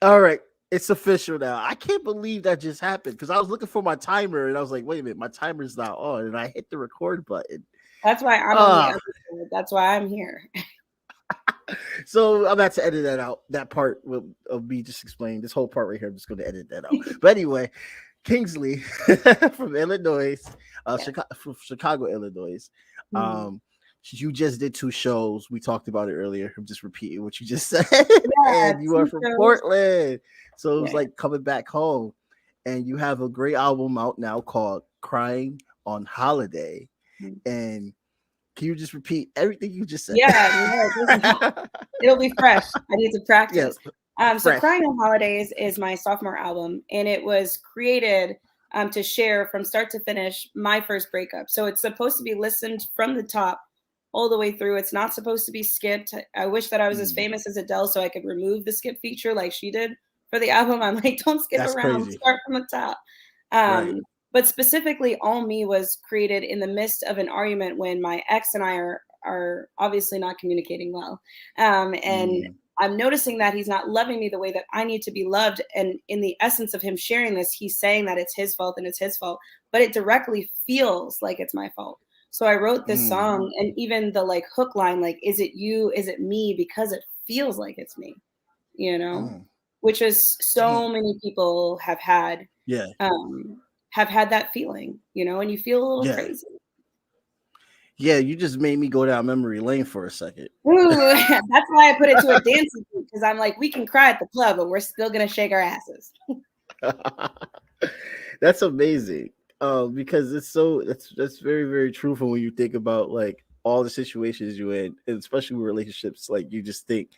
All right. It's official now. I can't believe that just happened because I was looking for my timer and I was like, wait a minute, my timer's not on. And I hit the record button. That's why I'm on the Ah, episode. That's why I'm here. so I'm about to edit that out. That part of me just explaining this whole part right here. I'm just going to edit that out. But anyway, Kingsley from Illinois, Yes. From Chicago, Illinois. Mhm. Um, you just did 2 shows. We talked about it earlier. I'm just repeating what you just said. Yeah, And you are two from shows. Portland. So it was Yeah. like coming back home. And you have a great album out now called Crying on Holiday. Mhm. And can you just repeat everything you just said? Yeah, no, it'll be fresh. I need to Yeah, practice. So fresh. Crying on Holidays is my sophomore album, and it was created to share from start to finish my first breakup. So it's supposed to be listened from the top all the way through. It's not supposed to be skipped. I wish that I was as Mm, famous as Adele so I could remove the skip feature like she did for the album. I'm like, don't skip that's around, crazy. start from the top. Right. But specifically, All Me was created in the midst of an argument when my ex and I are obviously not communicating well. And Mm, I'm noticing that he's not loving me the way that I need to be loved. And in the essence of him sharing this, he's saying that it's his fault and it's his fault, but it directly feels like it's my fault. So I wrote this mm, song and even the like hook line, like, is it you? Is it me? Because it feels like it's me, you know, mm. which is Damn. so many people Yeah. have had that feeling, and you feel a little Yeah. crazy. Yeah. You just made me go down memory lane for a second. Ooh, that's why I put it to a dancing beat because I'm like, we can cry at the club, but we're still gonna shake our asses. That's amazing. Because that's very, very truthful when you think about like all the situations you're in, and especially with relationships. Like you just think,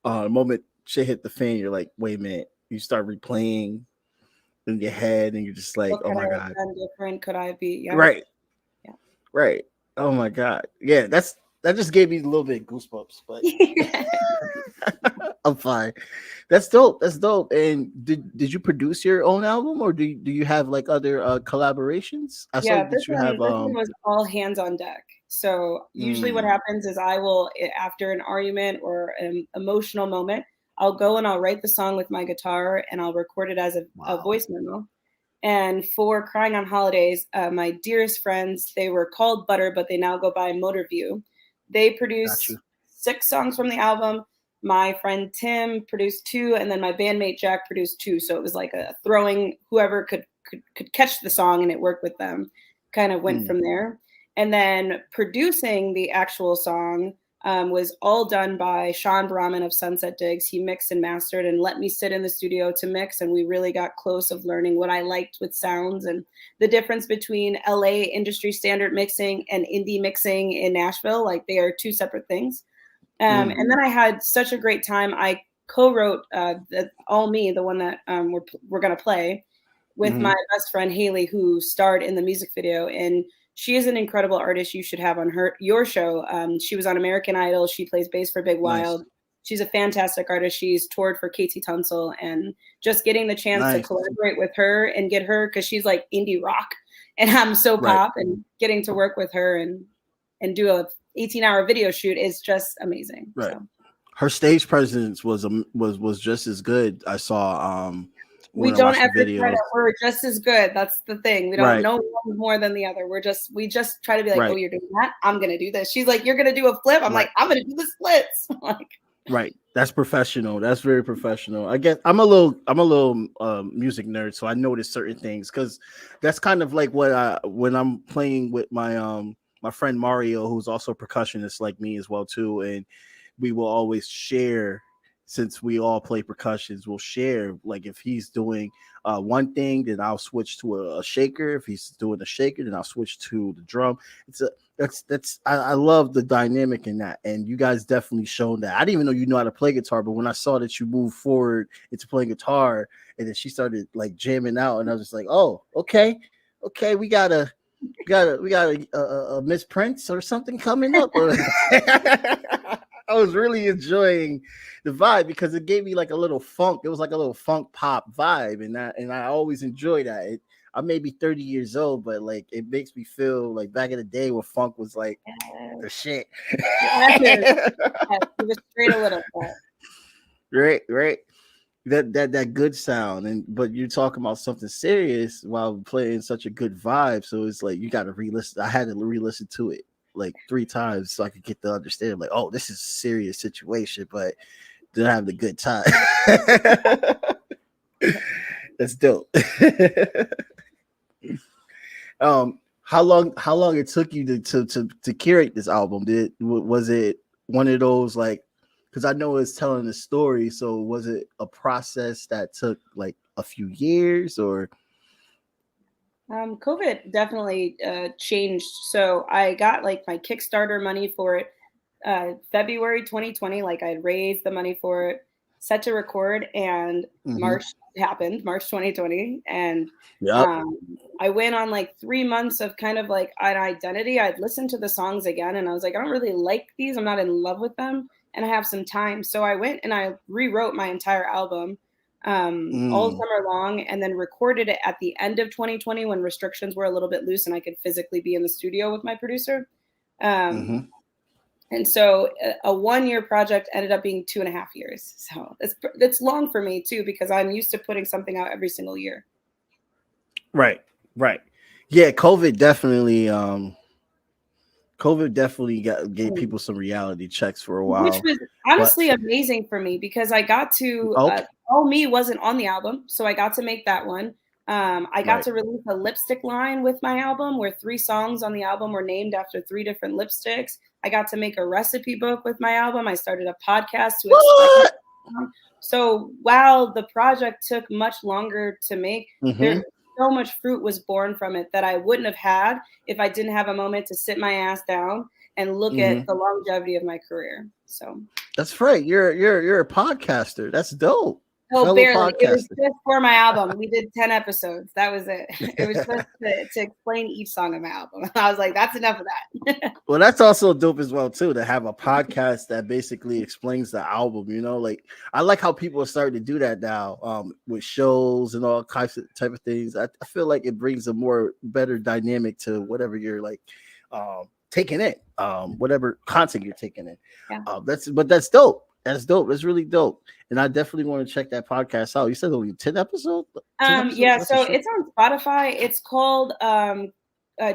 the moment shit hit the fan, you're like, wait a minute. You start replaying in your head, and you're just like, What oh could my I have god, done different? Could I be? Yeah, right, right. Oh my god, yeah. That just gave me a little bit of goosebumps, but yeah. I'm fine. That's dope. That's dope. And did you produce your own album, or do you have like other collaborations? I saw Yeah, this that you one have this one was all hands on deck. So usually what mm, happens is I will after an argument or an emotional moment, I'll go and I'll write the song with my guitar and I'll record it as a wow, voice memo. And for Crying on Holidays, my dearest friends, they were called Butter, but they now go by Motor View. They got produce you. 6 songs from the album. My friend Tim produced 2, and then my bandmate Jack produced 2. So it was like a throwing whoever could catch the song and it worked with them. Kind of went Mm, from there. And then producing the actual song was all done by Sean Brahman of Sunset Digs. He mixed and mastered and let me sit in the studio to mix. And we really got close of learning what I liked with sounds and the difference between LA industry standard mixing and indie mixing in Nashville. Like they are 2 separate things. mm, And then I had such a great time. I co-wrote the All Me, the one that we're going to play with mm-hmm. my best friend Haley, who starred in the music video. And she is an incredible artist. You should have on your show. She was on American Idol. She plays bass for Big Nice, Wild. She's a fantastic artist. She's toured for KT Tunsil, and just getting the chance to nice. collaborate with her and get her because she's like indie rock, and I'm so Right, pop, and getting to work with her and do a 18-hour video shoot is just amazing. right. So Her stage presence was just as good. I saw we when I don't watched the ever try videos. to. We're just as good. That's the thing. We don't Right, know one more than the other. We just try to be like, oh, right, you're doing that. I'm gonna do this. She's like, you're gonna do a flip. I'm right. like, I'm gonna do the splits. Like, Right. That's professional. That's very professional. I guess I'm a little music nerd, so I notice certain things because that's kind of like what I when I'm playing with my friend Mario, who's also a percussionist like me as well too, and we will always share since we all play percussions. We'll share like if he's doing one thing, then I'll switch to a shaker. If he's doing a shaker, then I'll switch to the drum. It's a that's I love the dynamic in that, and you guys definitely shown that. I didn't even know you know how to play guitar, but when I saw that you moved forward into playing guitar, and then she started like jamming out, and I was just like, oh, okay, okay, we got a Miss Prince or something coming up. I was really enjoying the vibe because it gave me like a little funk. It was like a little funk pop vibe, and I always enjoy that. I may be 30 years old, but like it makes me feel like back in the day when funk was like the shit. yes, yes, give us straight a little bit. Right, right. that good sound, and but you're talking about something serious while playing such a good vibe. So it's like you got to re-listen. I had to re-listen to it like 3 times so I could get the understanding. Like, oh, this is a serious situation, but they're having a good time. That's dope. How long it took you to curate this album? Was it one of those like, because I know it's telling a story, so was it a process that took like a few years or? COVID definitely changed. So I got like my Kickstarter money for it February 2020. Like I had raised the money for it, set to record, and Mhm. March happened, March 2020. And Yep. um, I went on like 3 months of kind of like an identity. I'd listened to the songs again and I was like, I don't really like these. I'm not in love with them. And I have some time. So I went and I rewrote my entire album all Mm. summer long and then recorded it at the end of 2020 when restrictions were a little bit loose and I could physically be in the studio with my producer. Um, Mhm. and so a 1 year project ended up being 2.5 years. So that's long for me too, because I'm used to putting something out every single year. Right. Right. Yeah. COVID definitely gave Mm. people some reality checks for a Which while, was but honestly amazing for me because I got to okay. All Me wasn't on the album, so I got to make that one. I got Right. to release a lipstick line with my album where 3 songs on the album were named after 3 different lipsticks. I got to make a recipe book with my album. I started a podcast to explain it. What? So while the project took much longer to make, there Mhm. so much fruit was born from it that I wouldn't have had if I didn't have a moment to sit my ass down and look at Mhm. the longevity of my career. So, That's right. You're a podcaster. That's dope. oh, Fellow barely. It was podcaster. just for my album. We did 10 episodes. That was it. It was just to explain each song of my album. I was like, that's enough of that. Well, that's also dope as well too to have a podcast that basically explains the album. Like I like how people are starting to do that now, with shows and all types of type of things. I feel like it brings a more better dynamic to whatever you're like taking in, whatever content you're taking in. Yeah. That's dope. That's dope. That's really dope. And I definitely want to check that podcast out. You said only 10 episodes? 10 episodes? Yeah, That's a so short. it's on Spotify. It's called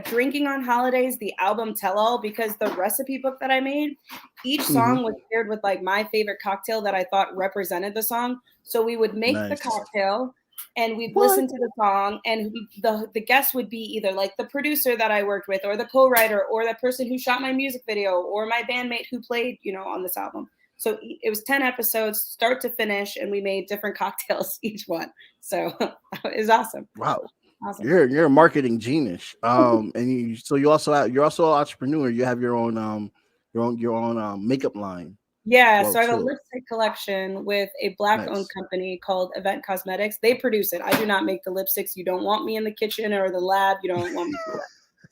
Drinking on Holidays, the album tell all, because the recipe book that I made, each Mm-hmm. song was paired with like my favorite cocktail that I thought represented the song. So we would make the Nice. cocktail and we'd What? listen to the song, and the guest would be either like the producer that I worked with, or the co-writer, or the person who shot my music video, or my bandmate who played, on this album. So it was 10 episodes, start to finish, and we made different cocktails each one. So it was awesome. Wow. Awesome. You're a marketing genius. And you're also an entrepreneur. You have your own makeup line as Yeah, well so I have a too. lipstick collection with a Black-owned Nice. company called Event Cosmetics. They produce it. I do not make the lipsticks. You don't want me in the kitchen or the lab. You don't want me to do that.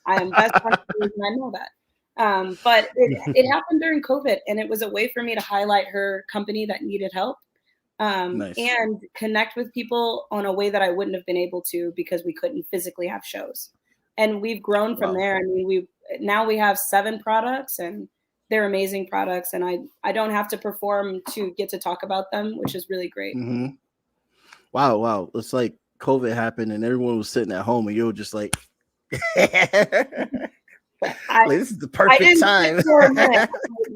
I am best friends with you, and I know that. But it happened during COVID, and it was a way for me to highlight her company that needed help, Nice. and connect with people on a way that I wouldn't have been able to because we couldn't physically have shows. And we've grown from Wow. there. I mean, we have 7 products, and they're amazing products, and I don't have to perform to get to talk about them, which is really great. Hmm. Wow. Wow. It's like COVID happened and everyone was sitting at home and you were just like, I this is the I perfect didn't sit time. for a minute. I'm like,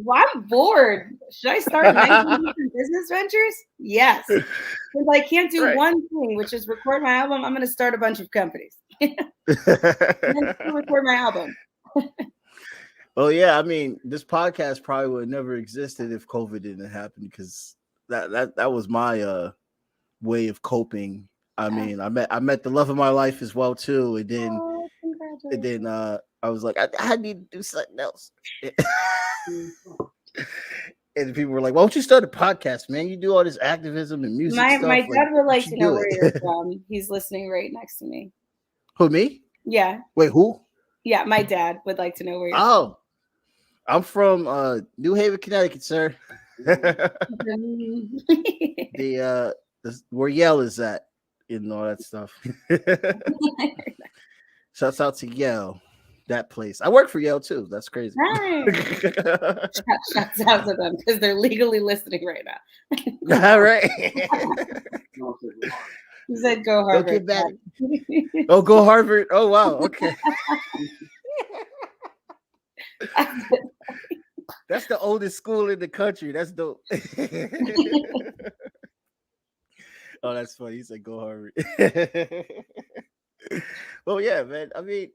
well, I'm bored. Should I start 19 different business ventures? Yes. Because I can't do Right. one thing, which is record my album. I'm going to start a bunch of companies and then still record my album. Oh yeah, I mean, this podcast probably would have never existed if COVID didn't happen because that was my way of coping. I Yeah. mean, I met the love of my life as well too, and then Oh, congratulations. I was like, I need to do something else. And people were like, "Why don't you start a podcast, man? You do all this activism and music My stuff. Like, dad would you like to should know do where you're it." from. He's listening right next to me. Who, me? Yeah. Wait, who? Yeah, my dad would like to know where you're from. Oh, I'm from New Haven, Connecticut, sir. Where Yale is at, and all that stuff. Shouts out to Yale. that place. I work for Yale too. That's crazy. Nice. Shouts out to them because they're legally listening right now. All right. He said, "Go Don't Harvard." get back. Oh, go Harvard. Oh, wow. Okay. That's the oldest school in the country. That's dope. Oh, that's funny. He said, go Harvard. Well, yeah, man. I mean,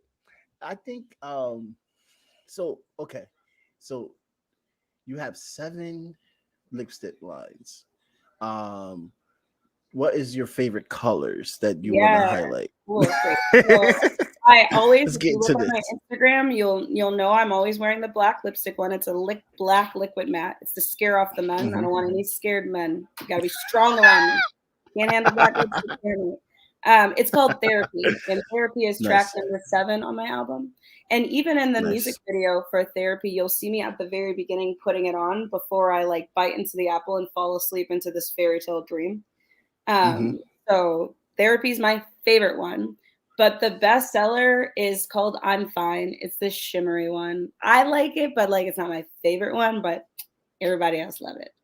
I think so okay. So you have 7 lipstick lines. What is your favorite colors that you want to highlight? Cool. So I always, Let's if get you look into on my this. Instagram, you'll know I'm always wearing the black lipstick one. It's a black liquid matte. It's to scare off the men. I don't want any scared men. You gotta be strong around me. Can't handle black lipstick. It's called Therapy, and Therapy is track number 7 on my album. And even in the music video for Therapy, you'll see me at the very beginning putting it on before I like bite into the apple and fall asleep into this fairy tale dream. So Therapy is my favorite one, but the best seller is called I'm Fine. It's this shimmery one. I like it, but like it's not my favorite one, but everybody else love it.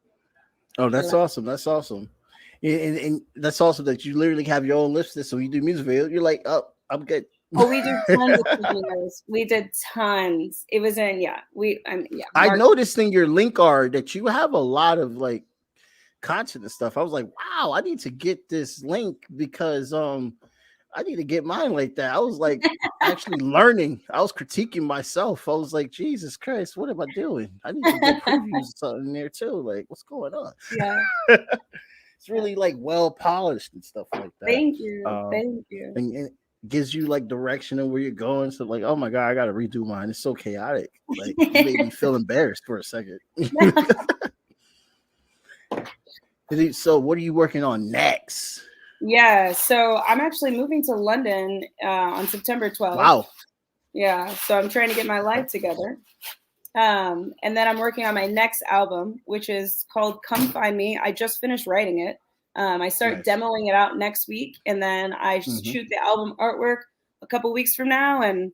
Oh, that's awesome. That's awesome. And that's awesome that you literally have your own lipstick. So you do music video, you're like, oh, I'm good. Oh, we do tons of videos. We did tons. It was in, I noticed in your link art that you have a lot of like content and stuff. I was like, wow, I need to get this link because I need to get mine like that. I was like actually learning. I was critiquing myself. I was like, Jesus Christ, what am I doing? I need to get previews or something in there too. Like, what's going on? Yeah. It's really like well polished and stuff like that. Thank you. Thank you. And it gives you like direction of where you're going. So like, oh my God, I gotta redo mine. It's so chaotic. Like it made me feel embarrassed for a second. So what are you working on next? Yeah, so I'm actually moving to London on September 12th. Wow. Yeah, so I'm trying to get my life together. And then I'm working on my next album, which is called Come Find Me. I just finished writing it. I start demoing it out next week, and then I shoot the album artwork a couple weeks from now, and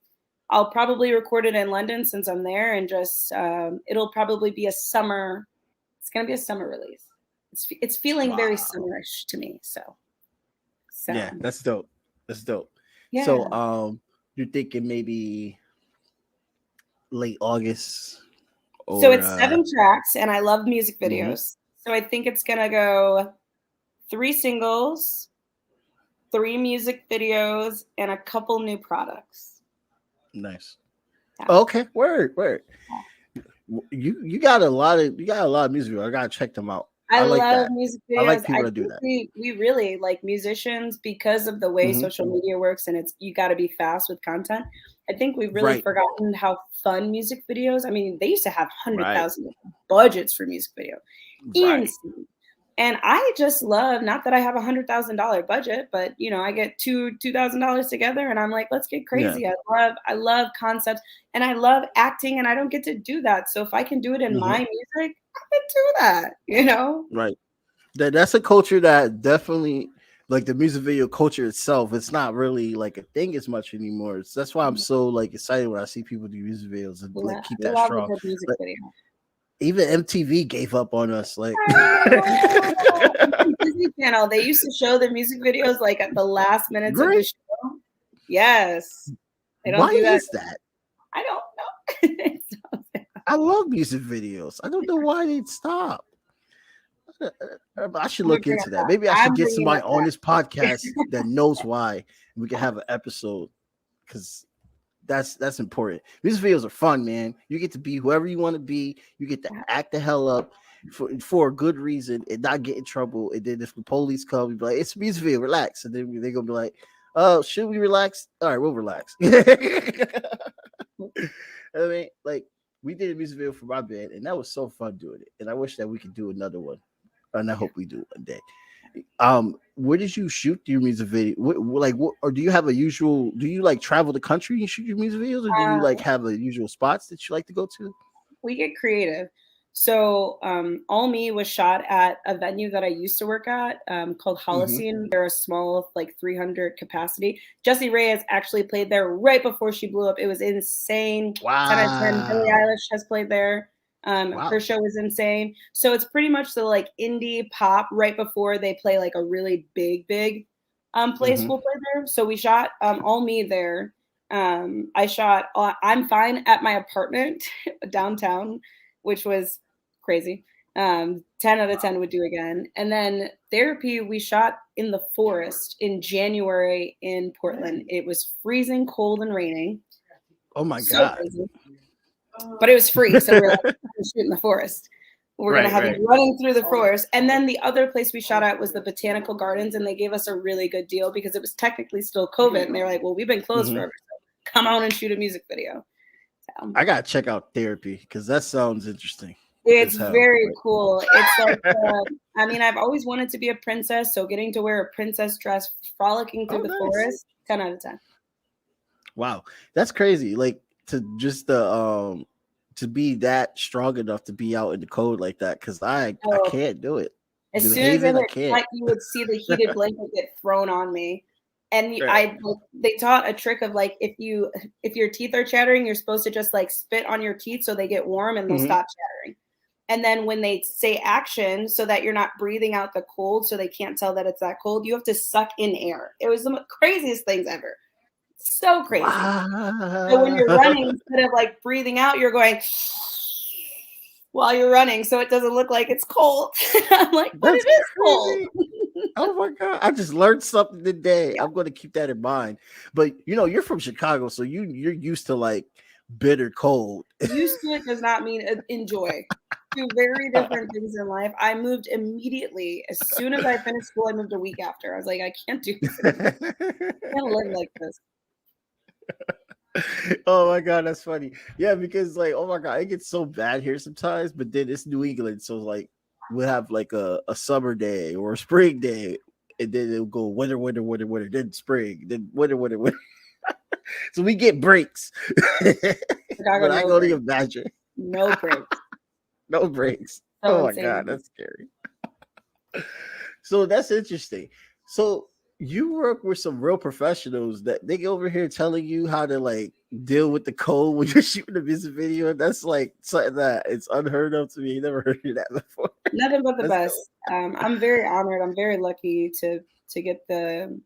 I'll probably record it in London since I'm there, and just it'll probably be it's going to be a summer release. It's feeling very summerish to me, so. Yeah, that's dope. That's dope. Yeah. So you're thinking maybe late August? So it's 7 tracks, and I love music videos. So I think it's gonna go 3 singles, 3 music videos, and a couple new products. Nice. Yeah. Okay, word. You got a lot of music videos. I gotta check them out. I like love that. music videos. I like people that do that. We really like musicians because of the way social media works, and you got to be fast with content. I think we've really forgotten how fun music videos. I mean, they used to have 100,000 budgets for music video, and I just love. Not that I have $100,000 budget, but I get $2,000 together, and I'm like, let's get crazy. Yeah. I love concepts, and I love acting, and I don't get to do that. So if I can do it in my music, I can do that. Right. That's a culture that definitely, like the music video culture itself, it's not really like a thing as much anymore. That's why I'm so like excited when I see people do music videos and like keep that strong. Even MTV gave up on us. Like Disney Channel, they used to show their music videos like at the last minutes of the show. Yes. Why is that? I don't know. I love music videos. I don't know why they'd stop. I should look into that. Maybe I should get somebody on this podcast that knows why, and we can have an episode because that's important. Music videos are fun, man. You get to be whoever you want to be. You get to act the hell up for a good reason and not get in trouble. And then if the police come, you be like, "It's a music video, relax." And then they're gonna be like, "Oh, should we relax? All right, we'll relax." I mean, like. We did a music video for my band, and that was so fun doing it. And I wish that we could do another one, and I hope we do one day. Where did you shoot your music video? Or do you have a usual? Do you like travel the country and shoot your music videos, or do you like have a usual spots that you like to go to? We get creative. So All Me was shot at a venue that I used to work at called Mm-hmm. Holocene. They're a small, like 300 capacity. Jessie Reyez actually played there right before she blew up. It was insane. 10 out of 10. Billie Wow. Eilish has played there. Her Wow. show was insane. So it's pretty much the like indie pop right before they play like a really big place Mm-hmm. will play there. So we shot All Me there. I shot I'm Fine at my apartment downtown, which was crazy. 10 out of 10 would do again. And then Therapy, we shot in the forest in January in Portland. It was freezing cold and raining. Oh my So God. crazy. But it was free. So we're like, we're shoot in the forest. We're going to Right, have right. you running through the forest. And then the other place we shot at was the Botanical Gardens. And they gave us a really good deal because it was technically still COVID. And they were like, well, we've been closed Mm-hmm. forever. So come on and shoot a music video. So. I gotta check out Therapy because that sounds interesting It's as hell. very cool. It's like, I mean, I've always wanted to be a princess, so getting to wear a princess dress, frolicking through Oh, the nice. forest, 10 out of 10. Wow, that's crazy. Like to be that strong enough to be out in the cold like that because I So can't do it. as New soon as it Haven, I hit can't. cut, you would see the heated blanket get thrown on me. And Right. they taught a trick of like if your teeth are chattering, you're supposed to just like spit on your teeth so they get warm and they'll Mm-hmm. stop chattering. And then when they say action, so that you're not breathing out the cold, so they can't tell that it's that cold, you have to suck in air. It was the craziest things ever. So crazy. So when you're Wow. running, instead of like breathing out, you're going while you're running, so it doesn't look like it's cold. I'm like, but That's it is cold. crazy. Oh my God. I just learned something today. I'm going to keep that in mind. But you're from Chicago, so you're used to like bitter cold. Used to it does not mean enjoy. Two very different things in life. I moved immediately. As soon as I finished school, I moved a week after. I was like, I can't do this anymore. I can't live like this. Oh my God, that's funny. Yeah, because like, oh my God, it gets so bad here sometimes, but then it's New England, so like we'll have like a summer day or a spring day, and then it'll go winter, winter, winter, winter, then spring, then winter, winter, winter. So we get breaks. Chicago, But I can no only breaks. imagine. No breaks. No breaks. So Oh my God, insane. that's scary. So that's interesting. So you work with some real professionals that they go over here telling you how to like deal with the cold when you're shooting a music video. That's like something that it's unheard of to me. Never heard of that before. Nothing but the That's dope. best. I'm very honored. I'm very lucky to get the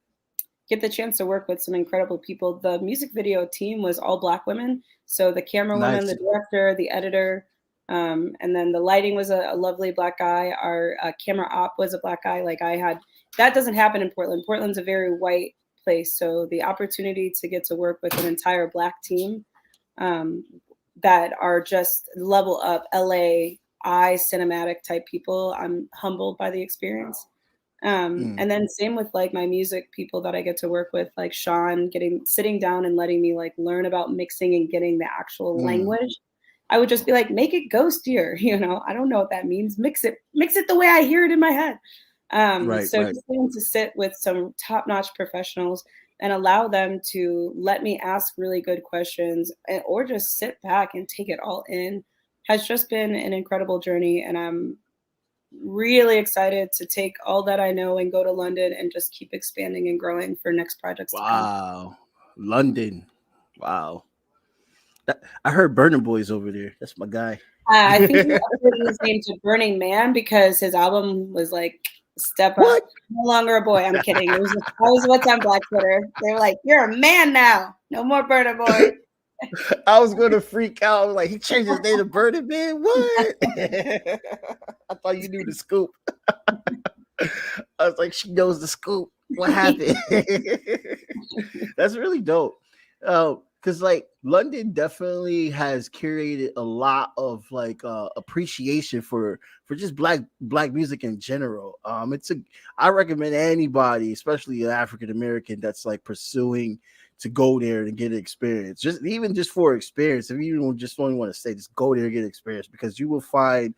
chance to work with some incredible people. The music video team was all Black women. So the camera woman, Nice. the director, the editor, and then the lighting was a lovely Black guy. Our camera op was a Black guy. Like that doesn't happen in Portland. Portland's a very white place. So the opportunity to get to work with an entire Black team um, that are just level up LA cinematic type people, I'm humbled by the experience. Mm, And then same with like my music people that I get to work with, like Sean, sitting down and letting me like learn about mixing and getting the actual mm. language. I would just be like, make it ghostier, I don't know what that means. Mix it the way I hear it in my head. Right, So right. just getting to sit with some top-notch professionals and allow them to let me ask really good questions or just sit back and take it all in has just been an incredible journey. And I'm really excited to take all that I know and go to London and just keep expanding and growing for next projects to come. Wow. London. Wow. I heard Burning Boy's over there. That's my guy. I think he upgraded his name to Burning Man because his album was like "Step Up." What? No longer a boy. I'm kidding. It was just, that was what's on Black Twitter. They were like, "You're a man now. No more Burning Boy." I was gonna freak out. I was like, he changed his name to Burning Man. What? I thought you knew the scoop. I was like, she knows the scoop. What happened? That's really dope. Because like London definitely has curated a lot of like appreciation for just black music in general. I recommend anybody, especially an African American, that's like pursuing to go there and get an experience. Just for experience. If you don't just only want to stay, just go there and get experience because you will find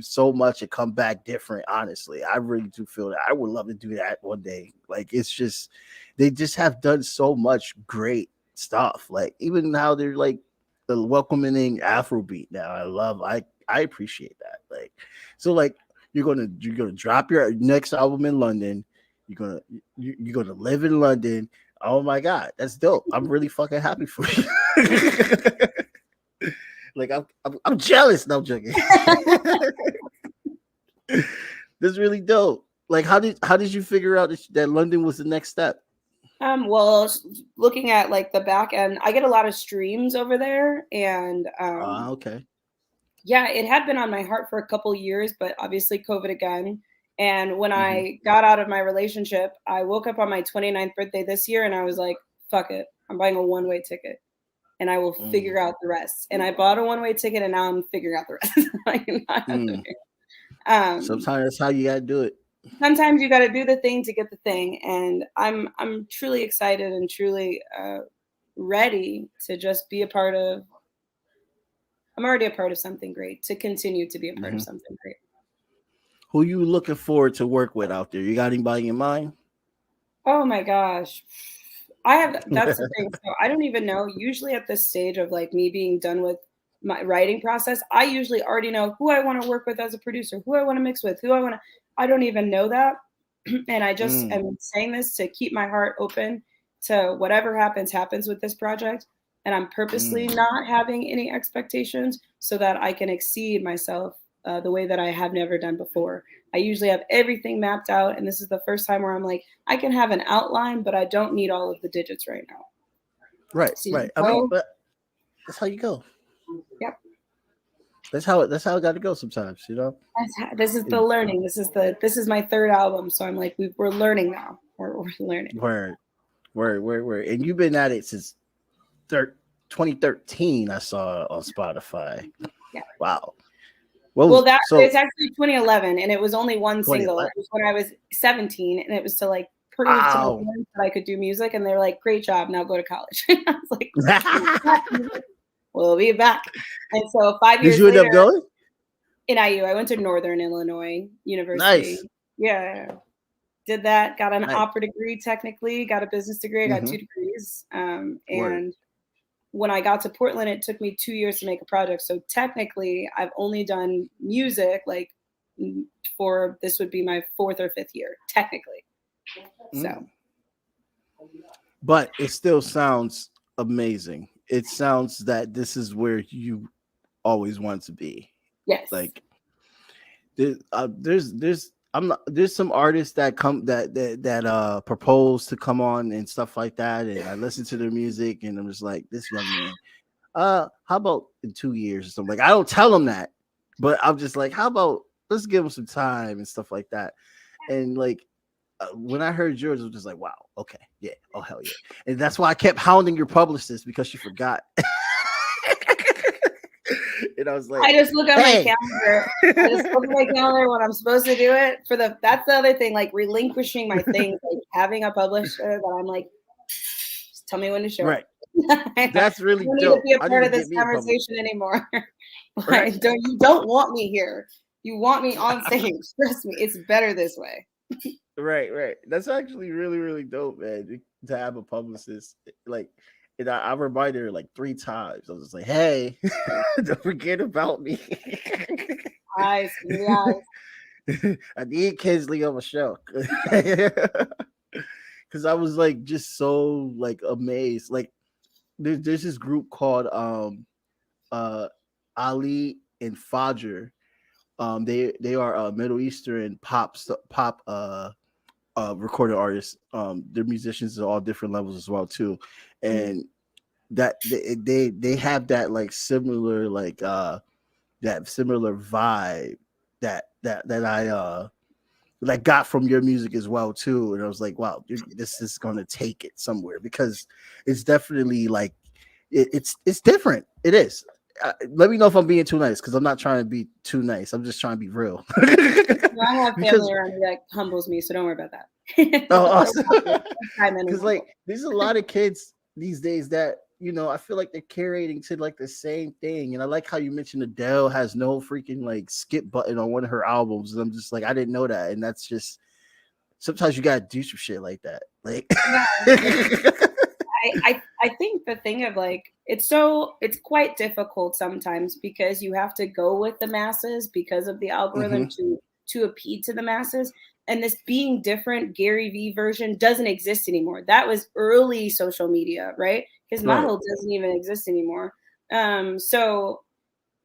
so much and come back different. Honestly, I really do feel that I would love to do that one day. Like it's just they just have done so much great stuff. Like even how they're like the welcoming Afrobeat now. I appreciate that. Like, so like you're gonna drop your next album in London. You're gonna live in London. Oh my god, that's dope. I'm really fucking happy for you. Like I'm jealous. No, I'm joking. That's really dope. Like how did you figure out that London was the next step? Well, looking at like the back end, I get a lot of streams over there, and Okay. yeah, it had been on my heart for a couple years, but obviously COVID again. And when Mm-hmm. I got out of my relationship, I woke up on my 29th birthday this year, and I was like, "Fuck it, I'm buying a one-way ticket, and I will figure out the rest." And I bought a one-way ticket, and now I'm figuring out the rest. Sometimes that's how you gotta do it. Sometimes you got to do the thing to get the thing, and I'm truly excited and truly ready to just be a part of. I'm already a part of something great. To continue to be a part of something great. Who you looking forward to work with out there? You got anybody in mind? Oh my gosh, I have. That's the thing. So I don't even know. Usually at this stage of like me being done with my writing process, I usually already know who I want to work with as a producer, who I want to mix with, who I want to. I don't even know that. And I just am saying this to keep my heart open to whatever happens with this project. And I'm purposely not having any expectations so that I can exceed myself the way that I have never done before. I usually have everything mapped out. And this is the first time where I'm like, I can have an outline, but I don't need all of the digits right now. Right, right. I mean, but that's how you go. Yep. That's how it got to go sometimes, you know. This is the learning. This is my third album, so I'm like we're learning now. We're learning. Word. And you've been at it since 2013. I saw on Spotify. Yeah. Wow. Well, it's actually 2011, and it was only one single. It was when I was 17, and it was to like prove to my parents that I could do music, and they were like, "Great job, now go to college." I was like, "We'll be back." And so 5 years later, did you end up going? In IU, I went to Northern Illinois University. Nice. Yeah, did that. Got an opera degree, technically. Got a business degree. I got 2 degrees. And when I got to Portland, it took me 2 years to make a project. So technically, I've only done music like for this would be my 4th or 5th year, technically. So, but it still sounds amazing. It sounds that this is where you always want to be. Yes. Like there's some artists that come that propose to come on and stuff like that, and I listen to their music and I'm just like, this young man, how about in 2 years or something? Like, I don't tell them that, but I'm just like, how about let's give him some time and stuff like that. And like when I heard yours, I was just like, wow, okay, yeah, oh hell yeah. And that's why I kept hounding your publicist, because she forgot. And I was like, I just look at my calendar. I just look at my calendar when I'm supposed to do it. That's the other thing, like relinquishing my things, like having a publisher that I'm like, just tell me when to show. Right. That's really dope. I don't need to be a part of this conversation anymore. Right. You don't want me here. You want me on stage. Trust me, it's better this way. Right. That's actually really, really dope, man. To have a publicist, like. And I reminded her like 3 times. I was just like, hey, don't forget about me. Nice. I need Kingsley on my show. Because I was like just so like amazed. Like there's this group called Ali and Fajr. They are Middle Eastern pop recorded artists. They're musicians at all different levels as well too, and that they have that like similar like that similar vibe that I like got from your music as well too. And I was like, wow, this is gonna take it somewhere, because it's definitely like it's different. It is. Let me know if I'm being too nice, because I'm not trying to be too nice. I'm just trying to be real. I have family around me that humbles me, so don't worry about that. Oh, awesome. Because like there's a lot of kids these days that, you know, I feel like they're curating to like the same thing. And I like how you mentioned Adele has no freaking like skip button on one of her albums. And I'm just like, I didn't know that. And that's just, sometimes you gotta do some shit like that. Like I think the thing of like, it's quite difficult sometimes because you have to go with the masses because of the algorithm to appeal to the masses. And this being different Gary Vee version doesn't exist anymore. That was early social media, right? His model doesn't even exist anymore. So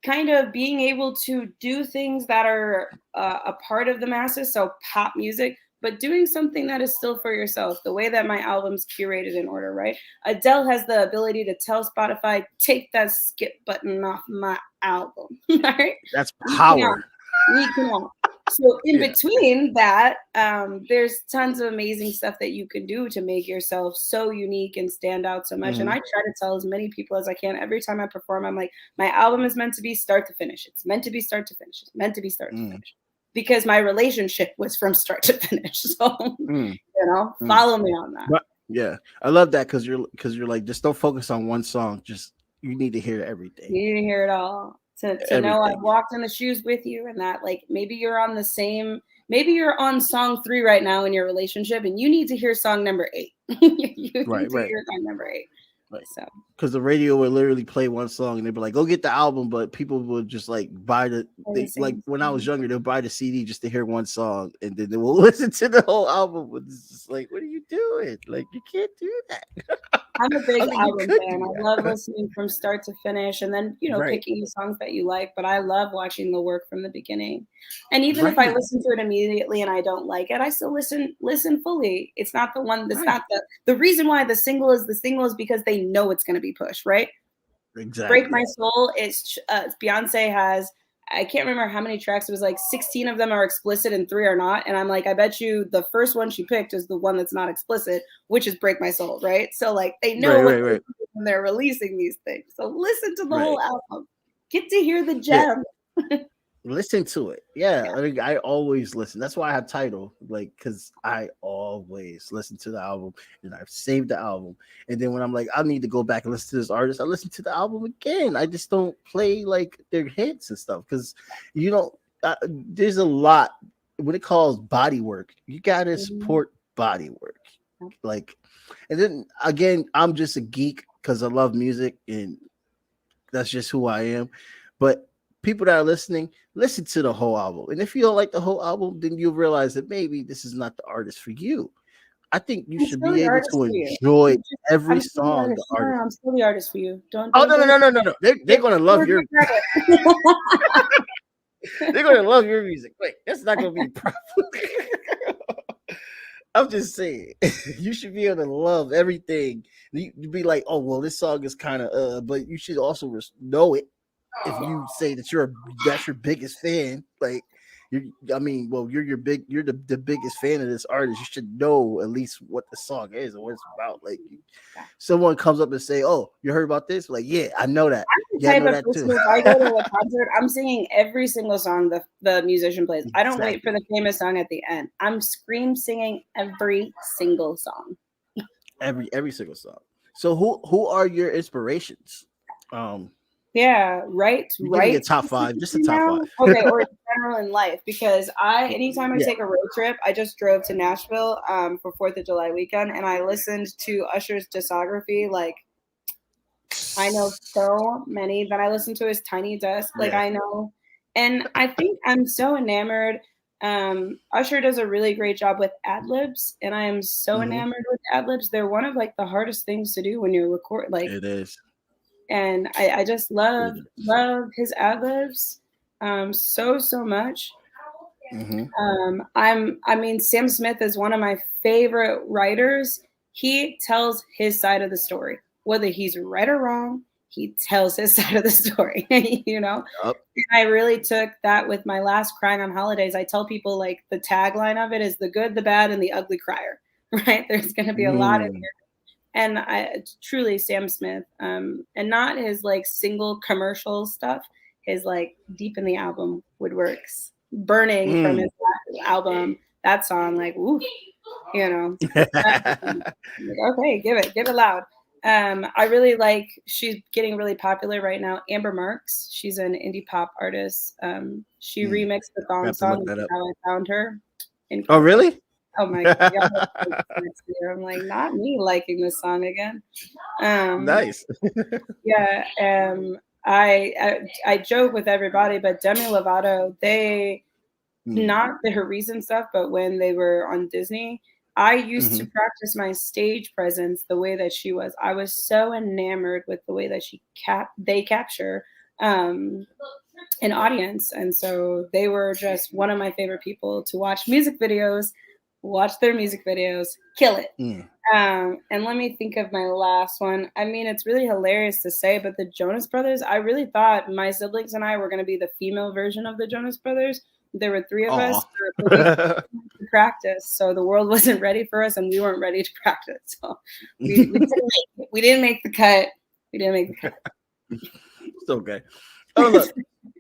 kind of being able to do things that are a part of the masses, so pop music, but doing something that is still for yourself, the way that my album's curated in order, right? Adele has the ability to tell Spotify, take that skip button off my album, right? That's power. We cannot. So in between that, there's tons of amazing stuff that you can do to make yourself so unique and stand out so much. And I try to tell as many people as I can every time I perform. I'm like, my album is meant to be start to finish. It's meant to be start to finish. It's meant to be start to finish. Because my relationship was from start to finish. So follow me on that. But, yeah, I love that because you're like, just don't focus on one song. Just you need to hear everything. You need to hear it all. To know I've walked in the shoes with you, and that like maybe you're on song 3 right now in your relationship, and you need to hear song number 8. You need to hear song number 8. Right. So because the radio would literally play one song and they'd be like, go get the album, but people would just like buy like when I was younger, they'll buy the CD just to hear one song and then they will listen to the whole album. It's just like, what are you doing? Like, you can't do that. I'm a big album fan. I love listening from start to finish and then, picking the songs that you like, but I love watching the work from the beginning. And even if I listen to it immediately and I don't like it, I still listen fully. It's not the one that's not the reason why the single is because they know it's going to be pushed, right? Exactly. Break My Soul is Beyonce has, I can't remember how many tracks. It was like 16 of them are explicit and 3 are not. And I'm like, I bet you the first one she picked is the one that's not explicit, which is Break My Soul, right? So like they know when they're releasing these things. So listen to the whole album. Get to hear the gem. Yeah. Listen to it. Yeah. I always listen. That's why I have title, like, because I always listen to the album and I've saved the album. And then when I'm like, I need to go back and listen to this artist, I listen to the album again. I just don't play like their hits and stuff because there's a lot when it calls body work. You got to support body work. Like, and then again, I'm just a geek because I love music and that's just who I am. But people that are listening, listen to the whole album. And if you don't like the whole album, then you'll realize that maybe this is not the artist for you. I think you should be able to enjoy every song. I'm still the artist for you. Don't. Oh, no. They're going to love your they're going to love your music. Wait, that's not going to be a problem. I'm just saying, you should be able to love everything. You'd be like, oh, well, this song is kind of, but you should also know it. If you say that that's your biggest fan, like you're the biggest fan of this artist, you should know at least what the song is and what it's about. Like someone comes up and say, "Oh, you heard about this?" Like, yeah, I know that. I know that too. If I go to a concert, I'm singing every single song the musician plays. I don't wait for the famous song at the end. I'm scream singing every single song. Every single song. So who are your inspirations? Yeah, right. A top 5, just a top 5. Okay, or general in life, because anytime I take a road trip, I just drove to Nashville for 4th of July weekend, and I listened to Usher's discography. Like, I know so many that I listen to his Tiny Desk. Like, I know, and I think I'm so enamored. Usher does a really great job with ad-libs, and I am so enamored with ad-libs. They're one of like the hardest things to do when you're recording. Like, it is. And I just love his ad-libs so much. Sam Smith is one of my favorite writers. He tells his side of the story, whether he's right or wrong. He tells his side of the story, And I really took that with my last Crying on Holidays. I tell people like the tagline of it is the good, the bad, and the ugly crier, right? There's going to be a lot in here. And truly Sam Smith, and not his like single commercial stuff, his like deep in the album woodworks, burning from his album, that song, like, woo, like, okay, give it loud. I really like, she's getting really popular right now, Amber Marks. She's an indie pop artist. She remixed the thong song, How I Found Her. Oh, really? Oh my God. I'm like, not me liking this song again. Nice. Yeah. I joke with everybody, but Demi Lovato, they not her recent stuff, but when they were on Disney, I used to practice my stage presence the way that she was. I was so enamored with the way that they capture an audience, and so they were just one of my favorite people to watch their music videos, kill it. And let me think of my last one. I mean, it's really hilarious to say, but the Jonas Brothers, I really thought my siblings and I were going to be the female version of the Jonas Brothers. There were three of us, but we to practice, so the world wasn't ready for us, and we weren't ready to practice. So we didn't make the cut. We didn't make the cut. It's okay. Oh, look,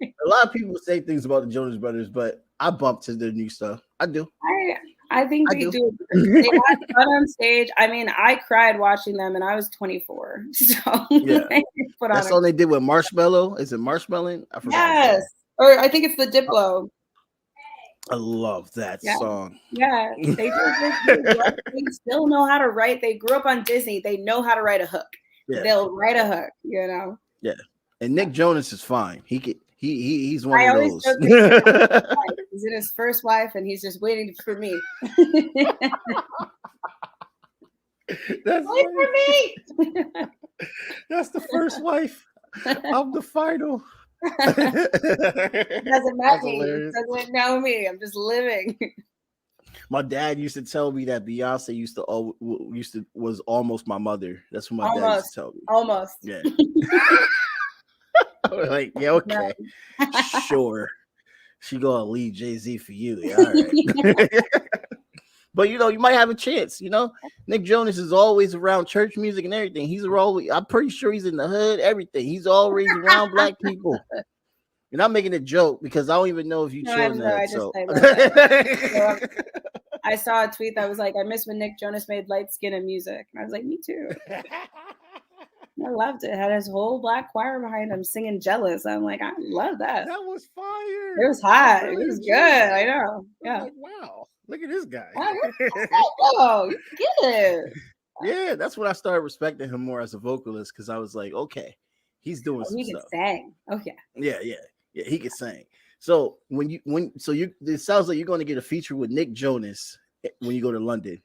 a lot of people say things about the Jonas Brothers, but I bump to their new stuff. I do. I think they do. They had fun on stage. I mean, I cried watching them, and I was 24. So yeah, that's all they did with Marshmallow. Is it Marshmallow? I forgot. Yes, or I think it's the Diplo. I love that song. Yeah, they still know how to write. They grew up on Disney. They know how to write a hook. Yeah. They'll write a hook, you know. Yeah, and Nick Jonas is fine. He's one of those. He's in his first wife, and he's just waiting for me. That's wait for me. That's the first wife. I'm the final. Doesn't matter. He doesn't know me. I'm just living. My dad used to tell me that Beyonce was almost my mother. That's what my dad used to tell me. Almost. Yeah. Like, yeah, okay. Sure. She gonna leave Jay-Z for you. Yeah, all right. But you might have a chance. Nick Jonas is always around church music and everything. I'm pretty sure he's in the hood, everything. He's always around black people. And I'm making a joke because I don't even know if you chose that. I saw a tweet that was like, I miss when Nick Jonas made light skin and music. And I was like, me too. I loved it. It had his whole black choir behind him singing Jealous. I'm like, I love that. That was fire. It was hot. It was good. I know. Yeah. Like, wow. Look at this guy. Oh, you get it. Yeah, that's when I started respecting him more as a vocalist because I was like, okay, he's doing some stuff. He can sing. Oh yeah. Yeah, he can sing. So it sounds like you're going to get a feature with Nick Jonas when you go to London.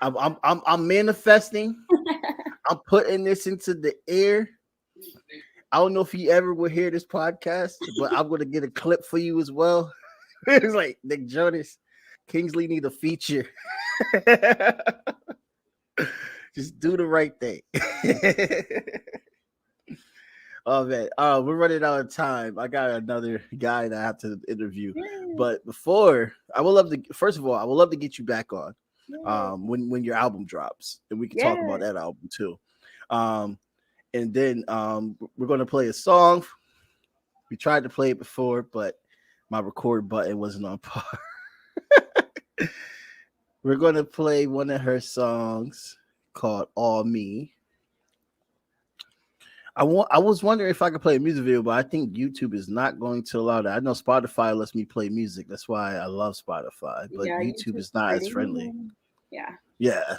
I'm manifesting. I'm putting this into the air. I don't know if he ever will hear this podcast, but I'm going to get a clip for you as well. It's like Nick Jonas, Kingsley need a feature. Just do the right thing. Oh man, we're running out of time. I got another guy that I have to interview, but before I would love to get you back on when your album drops, and we can talk about that album too. And then we're going to play a song. We tried to play it before, but my record button wasn't on par. We're going to play one of her songs called All Me. I was wondering if I could play a music video, but I think YouTube is not going to allow that. I know Spotify lets me play music. That's why I love Spotify, but YouTube is not as friendly. Yeah.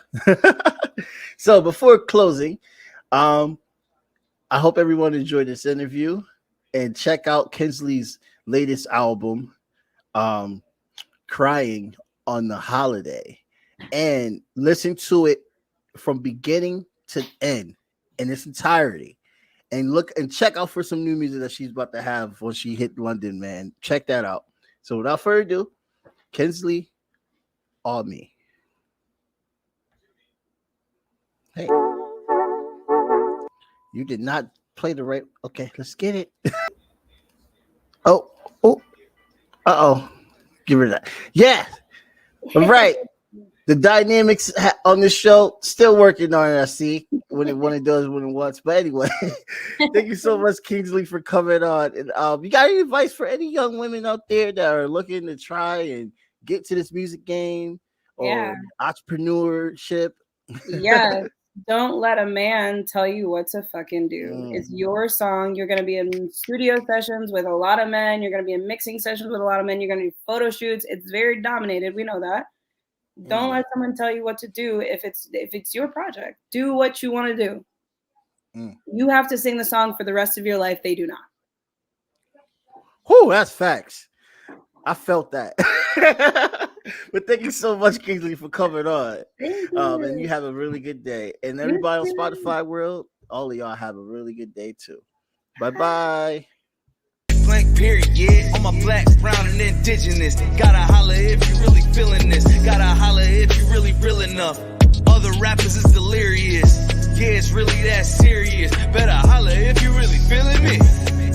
So before closing, I hope everyone enjoyed this interview, and check out Kingsleys' latest album, Crying on the Holiday, and listen to it from beginning to end in its entirety. And look and check out for some new music that she's about to have when she hit London, man. Check that out. So without further ado, Kingsley, All Me. Hey, you did not play the right. Okay, let's get it. Give her that. Yeah. All right. The dynamics on this show still working on it. I see when it does when it wants. But anyway, thank you so much, Kingsley, for coming on. And you got any advice for any young women out there that are looking to try and get to this music game or entrepreneurship? Yeah. Don't let a man tell you what to fucking do. It's your song. You're going to be in studio sessions with a lot of men. You're going to be in mixing sessions with a lot of men. You're going to do photo shoots. It's very dominated. We know that. Don't let someone tell you what to do. If it's your project, do what you want to do. You have to sing the song for the rest of your life. They do not. Whew, that's facts. I felt that. But thank you so much, Kingsley, for coming on. And you have a really good day. And everybody on Spotify world, all of y'all have a really good day too. Bye-bye. Blank period, yeah. On my black, brown, and indigenous. Gotta holler if you really feeling this. Gotta holler if you really real enough. Other rappers is delirious. Yeah, it's really that serious. Better holler if you really feeling me.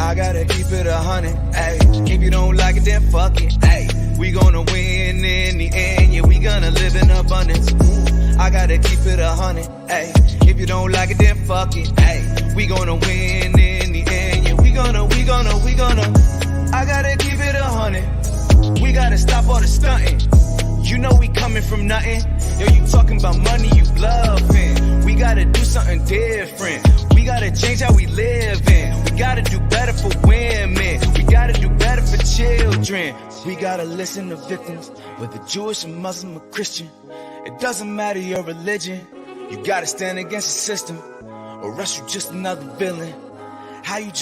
I gotta keep it 100, ayy. If you don't like it, then fuck it, ayy. We gonna win in the end, yeah, we gonna live in abundance. I gotta keep it 100, ayy. If you don't like it, then fuck it, ayy. We gonna win in the end, yeah, we gonna. I gotta keep it 100. We gotta stop all the stunting. You know we coming from nothing. Yo, you talking about money, you bluffing. We gotta do something different. We gotta change how we live in. We gotta do better for women. We gotta do better for children. We gotta listen to victims, whether Jewish or Muslim or Christian. It doesn't matter your religion. You gotta stand against the system, or else you just another villain. How you just